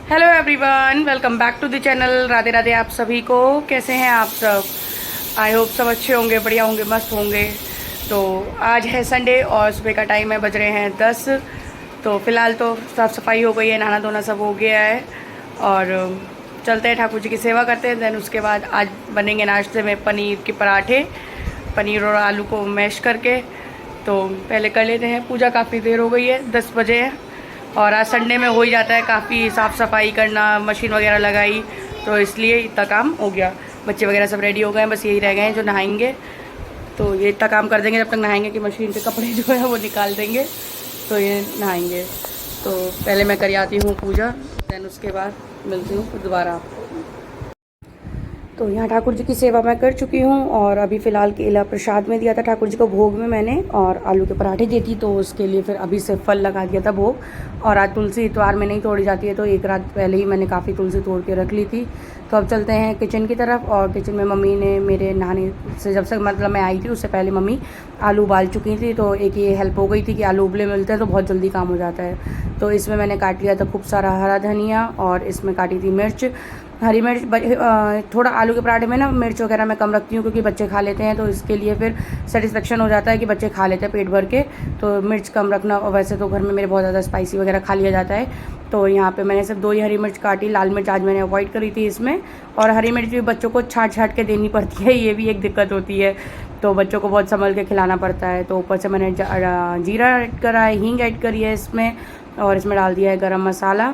Hello everyone, welcome back to the channel. Radhe Radhe आप सभी को। कैसे हैं आप सब? आई होप सब अच्छे होंगे, बढ़िया होंगे, मस्त होंगे। तो आज है संडे और सुबह का टाइम है, बज रहे हैं 10। तो फिलहाल तो साफ़ सफाई हो गई है, नहाना धोना सब हो गया है और चलते हैं ठाकुर जी की सेवा करते हैं। देन उसके बाद आज बनेंगे नाश्ते में पनीर के पराठे, पनीर और आलू को मैश करके। तो पहले कर लेते हैं पूजा, काफ़ी देर हो गई है, 10 बजे है और आज संडे में हो ही जाता है काफ़ी साफ़ सफाई करना, मशीन वगैरह लगाई, तो इसलिए इतना काम हो गया। बच्चे वगैरह सब रेडी हो गए हैं, बस यही रह गए हैं जो नहाएंगे। तो ये इतना काम कर देंगे जब तक नहाएंगे कि मशीन से कपड़े जो है वो निकाल देंगे, तो ये नहाएंगे। तो पहले मैं कर आती हूँ पूजा, दैन उसके बाद मिलती हूँ दोबारा आपको। तो यहाँ ठाकुर जी की सेवा मैं कर चुकी हूँ और अभी फ़िलहाल केला प्रसाद में दिया था ठाकुर जी को भोग में मैंने, और आलू के पराठे दी थी, तो उसके लिए फिर अभी से फल लगा दिया था भोग। और आज तुलसी इतवार में नहीं तोड़ी जाती है, तो एक रात पहले ही मैंने काफ़ी तुलसी तोड़ के रख ली थी। तो अब चलते हैं किचन की तरफ। और किचन में मम्मी ने मेरे नहाने से जब से मतलब मैं आई थी उससे पहले मम्मी आलू उबाल चुकी थी, तो एक ये हेल्प हो गई थी कि आलू उबले मिलते हैं तो बहुत जल्दी काम हो जाता है। तो इसमें मैंने काट लिया था खूब सारा हरा धनिया, और इसमें काटी थी मिर्च, हरी मिर्च। थोड़ा आलू के पराठे में ना मिर्च वगैरह मैं कम रखती हूँ क्योंकि बच्चे खा लेते हैं, तो इसके लिए फिर सेटिस्फेक्शन हो जाता है कि बच्चे खा लेते हैं पेट भर के, तो मिर्च कम रखना। और वैसे तो घर में मेरे बहुत ज़्यादा स्पाइसी वगैरह खा लिया जाता है। तो यहाँ पे मैंने सिर्फ 2 ही हरी मिर्च काटी, लाल मिर्च आज मैंने अवॉइड करी थी इसमें। और हरी मिर्च भी बच्चों को छाँट छाँट के देनी पड़ती है, ये भी एक दिक्कत होती है, तो बच्चों को बहुत संभल के खिलाना पड़ता है। तो ऊपर से मैंने जीरा ऐड करा है, हींग ऐड करी है इसमें, और इसमें डाल दिया है गरम मसाला,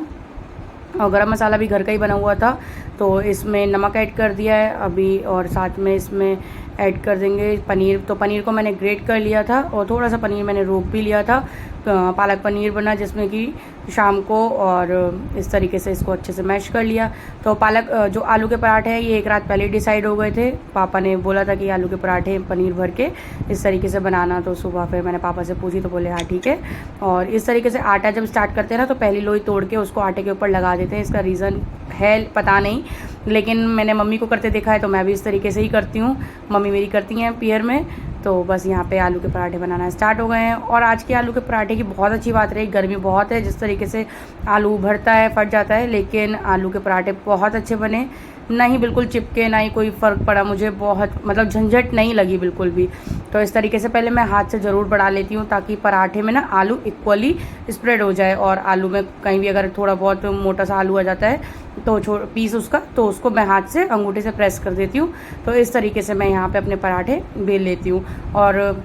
और गरम मसाला भी घर का ही बना हुआ था। तो इसमें नमक ऐड कर दिया है अभी, और साथ में इसमें ऐड कर देंगे पनीर। तो पनीर को मैंने ग्रेट कर लिया था और थोड़ा सा पनीर मैंने रोक भी लिया था। पालक पनीर बना जिसमें कि शाम को, और इस तरीके से इसको अच्छे से मैश कर लिया। तो पालक जो आलू के पराठे हैं ये एक रात पहले डिसाइड हो गए थे। पापा ने बोला था कि आलू के पराठे पनीर भर के इस तरीके से बनाना, तो सुबह फिर मैंने पापा से पूछी तो बोले हाँ ठीक है। और इस तरीके से आटा जब स्टार्ट करते हैं ना तो पहली लोई तोड़ के उसको आटे के ऊपर लगा देते हैं। इसका रीज़न है पता नहीं, लेकिन मैंने मम्मी को करते देखा है, तो मैं भी इस तरीके से ही करती हूँ। मम्मी मेरी करती हैं पियर में। तो बस यहाँ पे आलू के पराठे बनाना स्टार्ट हो गए हैं। और आज के आलू के पराठे की बहुत अच्छी बात रही, गर्मी बहुत है, जिस तरीके से आलू भरता है फट जाता है, लेकिन आलू के पराठे बहुत अच्छे बने, ना ही बिल्कुल चिपके, ना ही कोई फ़र्क पड़ा मुझे, बहुत मतलब झंझट नहीं लगी बिल्कुल भी। तो इस तरीके से पहले मैं हाथ से ज़रूर बढ़ा लेती हूँ ताकि पराठे में ना आलू इक्वली स्प्रेड हो जाए, और आलू में कहीं भी अगर थोड़ा बहुत मोटा सा आलू आ जाता है तो पीस उसका, तो उसको मैं हाथ से अंगूठे से प्रेस कर देती हूँ। तो इस तरीके से मैं यहाँ पे अपने पराठे बेल लेती हूँ, और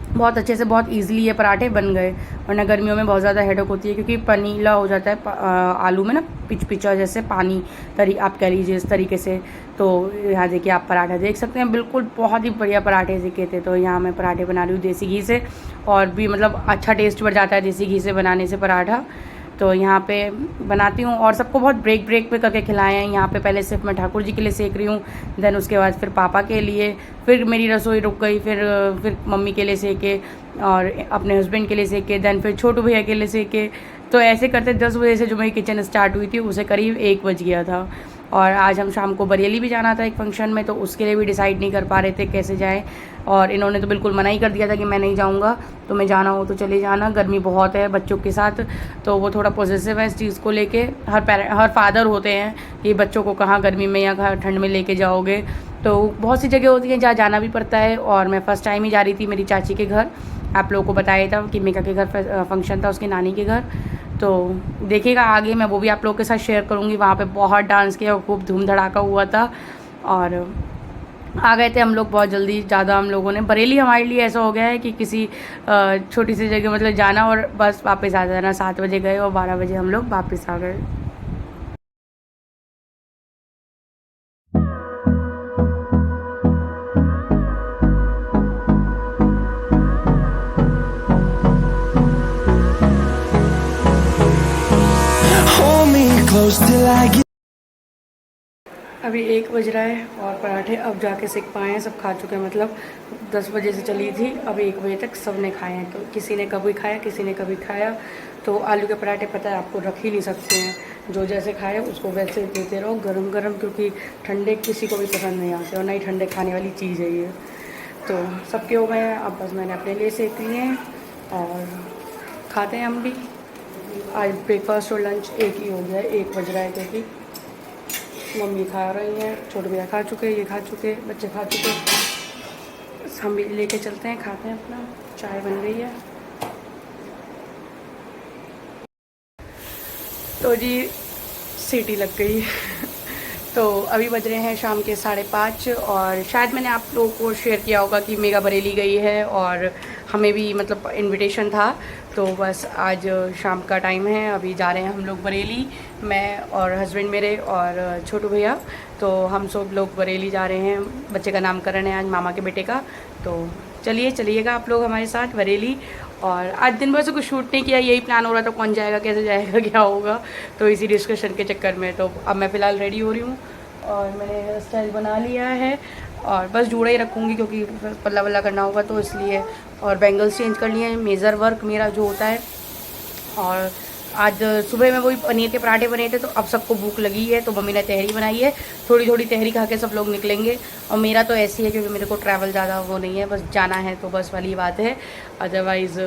बहुत अच्छे से बहुत इजीली ये पराठे बन गए। वरना गर्मियों में बहुत ज़्यादा हेडेक होती है क्योंकि पनीला हो जाता है आलू में ना, पिचा जैसे पानी तरी आप कह लीजिए इस तरीके से। तो यहाँ देखिए आप पराठा देख सकते हैं, बिल्कुल बहुत ही बढ़िया पराठे सीखे थे। तो यहाँ मैं पराठे बना रही हूँ देसी घी से, और भी मतलब अच्छा टेस्ट बढ़ जाता है देसी घी से बनाने से पराठा। तो यहाँ पे बनाती हूँ और सबको बहुत ब्रेक ब्रेक पे करके खिलाए हैं। यहाँ पे पहले सिर्फ मैं ठाकुर जी के लिए सेक रही हूँ, देन उसके बाद फिर पापा के लिए, फिर मेरी रसोई रुक गई, फिर मम्मी के लिए सेके, और अपने हस्बैंड के लिए सेके, देन फिर छोटू भैया के लिए सेके। तो ऐसे करते 10 बजे से जो मेरी किचन स्टार्ट हुई थी उसे करीब 1 बज गया था। और आज हम शाम को बरेली भी जाना था एक फंक्शन में, तो उसके लिए भी डिसाइड नहीं कर पा रहे थे कैसे जाएं। और इन्होंने तो बिल्कुल मना ही कर दिया था कि मैं नहीं जाऊंगा, तुम्हें जाना हो तो चले जाना, गर्मी बहुत है बच्चों के साथ। तो वो थोड़ा पॉजिटिव है इस चीज़ को लेके। हर फादर होते हैं कि बच्चों को कहाँ गर्मी में या कहाँ ठंड में लेके जाओगे। तो बहुत सी जगह होती हैं जहाँ जाना भी पड़ता है, और मैं फ़र्स्ट टाइम ही जा रही थी मेरी चाची के घर। आप लोगों को बताया था कि मेका के घर फंक्शन था, उसकी नानी के घर। तो देखिएगा आगे मैं वो भी आप लोगों के साथ शेयर करूँगी। वहाँ पे बहुत डांस किया और खूब धूम धड़ाका हुआ था, और आ गए थे हम लोग बहुत जल्दी। ज़्यादा हम लोगों ने, बरेली हमारे लिए ऐसा हो गया है कि किसी छोटी सी जगह मतलब जाना और बस वापस आ जाना। 7 बजे गए और 12 बजे हम लोग वापस आ गए। Hold me close till I get. अभी 1 बज रहा है और पराठे अब जाके सीख पाए हैं, सब खा चुके हैं। मतलब 10 बजे से चली थी, अब 1 बजे तक सब ने खाए हैं। तो किसी ने कभी खाया, किसी ने कभी खाया। तो आलू के पराठे पता है आपको रख ही नहीं सकते हैं, जो जैसे खाए उसको वैसे देते रहो गरम गरम, क्योंकि ठंडे किसी को भी पसंद नहीं आते और ना ही ठंडे खाने वाली चीज़ है ये। तो सबके हो गए हैं, अब बस मैंने अपने लिए सेक लिए हैं और खाते हैं हम भी। आज ब्रेकफास्ट और लंच एक ही हो गया है, 1 बज रहा है क्योंकि मम्मी खा रही हैं, छोटे भैया खा चुके, ये खा चुके, बच्चे खा चुके। बस हम भी लेके चलते हैं, खाते हैं अपना। चाय बन गई है। तो जी सीटी लग गई तो अभी बज रहे हैं शाम के 5:30 और शायद मैंने आप लोगों को शेयर किया होगा कि मेगा बरेली गई है और हमें भी मतलब इनविटेशन था। तो बस आज शाम का टाइम है, अभी जा रहे हैं हम लोग बरेली, मैं और हस्बैंड मेरे और छोटू भैया। तो हम सब लोग बरेली जा रहे हैं, बच्चे का नामकरण है आज, मामा के बेटे का। तो चलिएगा आप लोग हमारे साथ बरेली। और आज दिन भर से कुछ शूट नहीं किया, यही प्लान हो रहा था कौन जाएगा, कैसे जाएगा, क्या होगा। तो इसी डिस्कशन के चक्कर में तो अब मैं फ़िलहाल रेडी हो रही हूँ और मैंने हेयर स्टाइल बना लिया है और बस जूड़ा ही रखूँगी क्योंकि पल्ला वल्ला करना होगा तो इसलिए। और बैंगल्स चेंज कर लिए हैं, मेज़र वर्क मेरा जो होता है। और आज सुबह में वही पनीर के पराठे बने थे तो अब सबको भूख लगी है तो मम्मी ने तहरी बनाई है। थोड़ी थोड़ी तहरी खा के सब लोग निकलेंगे। और मेरा तो ऐसी है क्योंकि मेरे को ट्रैवल ज़्यादा वो नहीं है, बस जाना है तो बस वाली बात है। अदरवाइज़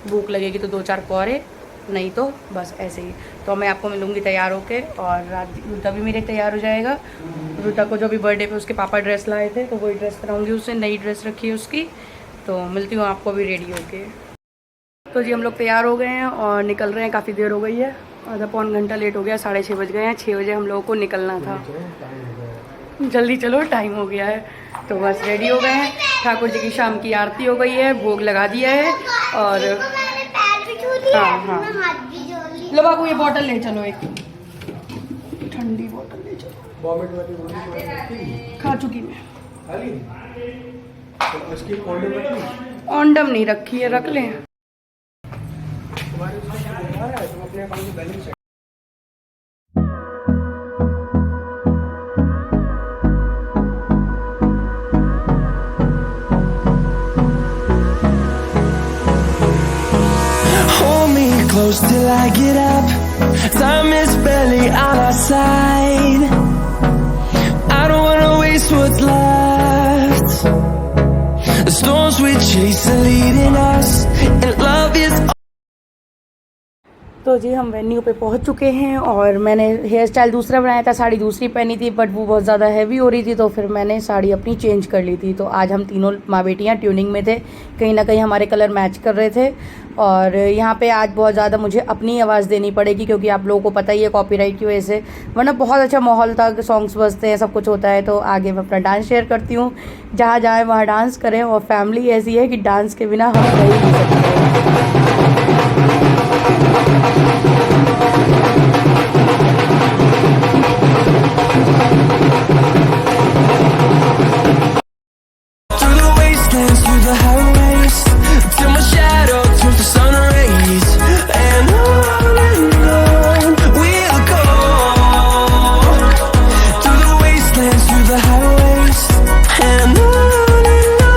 भूख लगेगी तो 2-4 पकौड़े, नहीं तो बस ऐसे ही। तो मैं आपको मिलूँगी तैयार होके। और रात रुता भी मेरे तैयार हो जाएगा। रुता को जो भी बर्थडे पे उसके पापा ड्रेस लाए थे तो वही ड्रेस कराऊँगी उससे, नई ड्रेस रखी है उसकी। तो मिलती हूँ आपको भी रेडी होके। तो जी हम लोग तैयार हो गए हैं और निकल रहे हैं। काफ़ी देर हो गई है, आधा पौन घंटा लेट हो गया, 6:30 बज गए हैं। 6 बजे हम लोगों को निकलना था। जल्दी चलो, टाइम हो गया है। तो बस रेडी हो गए हैं। ठाकुर जी की शाम की आरती हो गई है, भोग लगा दिया है। और हाँ लो बाबू ये बॉटल ले चलो, एक ठंडी बॉटल ले चलो। खा चुकी मैं, ओंडम नहीं रखी है, रख लें। Hold me close till I get up. Time is barely on our side. I don't wanna waste what's left. The storms we chase are leading us, and love is. तो जी हम वेन्यू पे पहुंच चुके हैं और मैंने हेयर स्टाइल दूसरा बनाया था, साड़ी दूसरी पहनी थी बट वो बहुत ज़्यादा हैवी हो रही थी तो फिर मैंने साड़ी अपनी चेंज कर ली थी। तो आज हम तीनों माँ बेटियाँ ट्यूनिंग में थे, कहीं ना कहीं हमारे कलर मैच कर रहे थे। और यहाँ पे आज बहुत ज़्यादा मुझे अपनी आवाज़ देनी पड़ेगी क्योंकि आप लोगों को पता ही है कॉपीराइट की वजह से, वरना बहुत अच्छा माहौल था, सॉन्ग्स बजते हैं, सब कुछ होता है। तो आगे मैं अपना डांस शेयर करती हूँ, जहाँ जाए वहाँ डांस करें। और फैमिली ऐसी है कि डांस के बिना हम रह ही नहीं सकते। Through the wastelands, through the highways, till my shadow turns to sun rays, and on we'll go. Through the wastelands, through the highways, and on we'll go.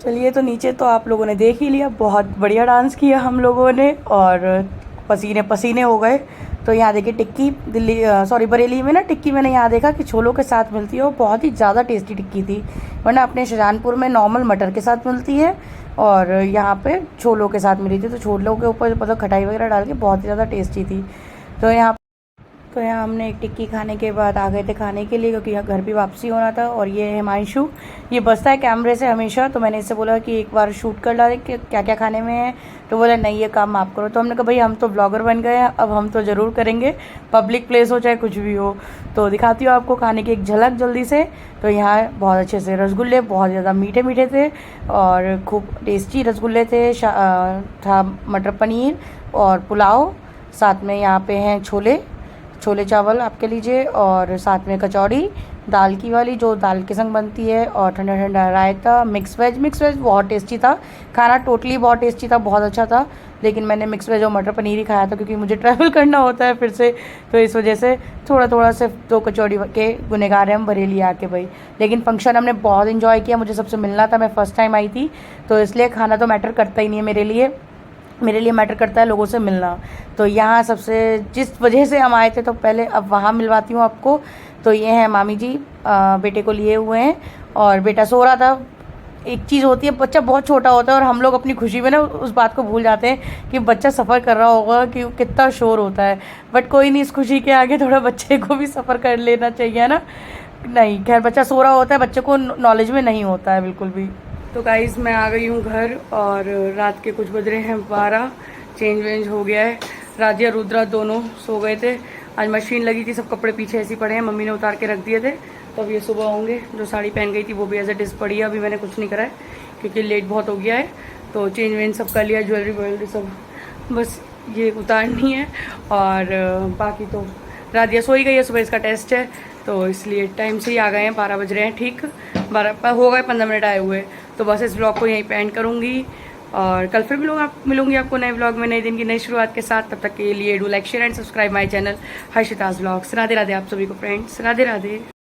चलिए, तो नीचे तो आप लोगों ने देख ही लिया, बहुत बढ़िया डांस किया हम लोगों ने और पसीने पसीने हो गए। तो यहाँ देखिए टिक्की, दिल्ली सॉरी बरेली में ना टिक्की मैंने यहाँ देखा कि छोलों के साथ मिलती है और बहुत ही ज़्यादा टेस्टी टिक्की थी, वरना अपने शाहजहानपुर में नॉर्मल मटर के साथ मिलती है और यहाँ पे छोलों के साथ मिली थी। तो छोलों के ऊपर मतलब खटाई वगैरह डाल के बहुत ही ज़्यादा टेस्टी थी। तो यहाँ हमने एक टिक्की खाने के बाद आ गए थे खाने के लिए, क्योंकि यहाँ घर भी वापसी होना था। और ये हिमांशु, ये बसता है कैमरे से हमेशा, तो मैंने इससे बोला कि एक बार शूट कर डाले कि क्या क्या खाने में है, तो बोला नहीं ये काम आप करो। तो हमने कहा भाई हम तो ब्लॉगर बन गए हैं, अब हम तो ज़रूर करेंगे, पब्लिक प्लेस हो चाहे कुछ भी हो। तो दिखाती हूँ आपको खाने की एक झलक जल्दी से। तो यहाँ बहुत अच्छे से रसगुल्ले, बहुत ज़्यादा मीठे मीठे थे और खूब टेस्टी रसगुल्ले थे। था मटर पनीर और पुलाव, साथ में यहाँ पे हैं छोले चावल आपके लीजिए, और साथ में कचौड़ी दाल की वाली जो दाल के संग बनती है, और ठंडा ठंडा रायता। मिक्स वेज बहुत टेस्टी था खाना, टोटली बहुत टेस्टी था, बहुत अच्छा था। लेकिन मैंने मिक्स वेज और मटर पनीर ही खाया था, क्योंकि मुझे ट्रैवल करना होता है फिर से, तो इस वजह से थोड़ा सिर्फ 2 कचौड़ी के गुनहगार हैं हम बरेली आके भाई। लेकिन फंक्शन हमने बहुत इन्जॉय किया, मुझे सबसे मिलना था, मैं फ़र्स्ट टाइम आई थी, तो इसलिए खाना तो मैटर करता ही नहीं है मेरे लिए मैटर करता है लोगों से मिलना। तो यहाँ सबसे जिस वजह से हम आए थे, तो पहले अब वहाँ मिलवाती हूँ आपको। तो ये हैं मामी जी, बेटे को लिए हुए हैं और बेटा सो रहा था। एक चीज़ होती है, बच्चा बहुत छोटा होता है और हम लोग अपनी खुशी में ना उस बात को भूल जाते हैं कि बच्चा सफ़र कर रहा होगा, कि कितना शोर होता है। बट कोई नहीं, इस खुशी के आगे थोड़ा बच्चे को भी सफ़र कर लेना चाहिए ना। नहीं खैर, बच्चा सो रहा होता है, बच्चे को नॉलेज में नहीं होता है बिल्कुल भी। तो गाइज़ मैं आ गई हूँ घर और रात के कुछ बज रहे हैं 12, चेंज वेंज हो गया है। राजिया रुद्रा दोनों सो गए थे, आज मशीन लगी थी, सब कपड़े पीछे ऐसे ही पड़े हैं, मम्मी ने उतार के रख दिए थे। तो अब ये सुबह होंगे। जो साड़ी पहन गई थी वो भी एज इट इज़ पड़ी है, अभी मैंने कुछ नहीं करा है क्योंकि लेट बहुत हो गया है। तो चेंज वेंज सब कर लिया, ज्वेलरी वॉलरी सब बस ये उतारनी है। और बाकी तो राजिया सो ही गई है, सुबह इसका टेस्ट है तो इसलिए टाइम से ही आ गए हैं, 12 बज रहे हैं ठीक, 12 हो गए, 15 मिनट आए हुए। तो बस इस ब्लॉग को यहीं पे एंड करूँगी और कल फिर मिलूंगी आपको नए ब्लॉग में, नए दिन की नई शुरुआत के साथ। तब तक के लिए do like share and subscribe my channel Harshita's blogs. Radhe Radhe आप सभी को फ्रेंड्स, राधे राधे।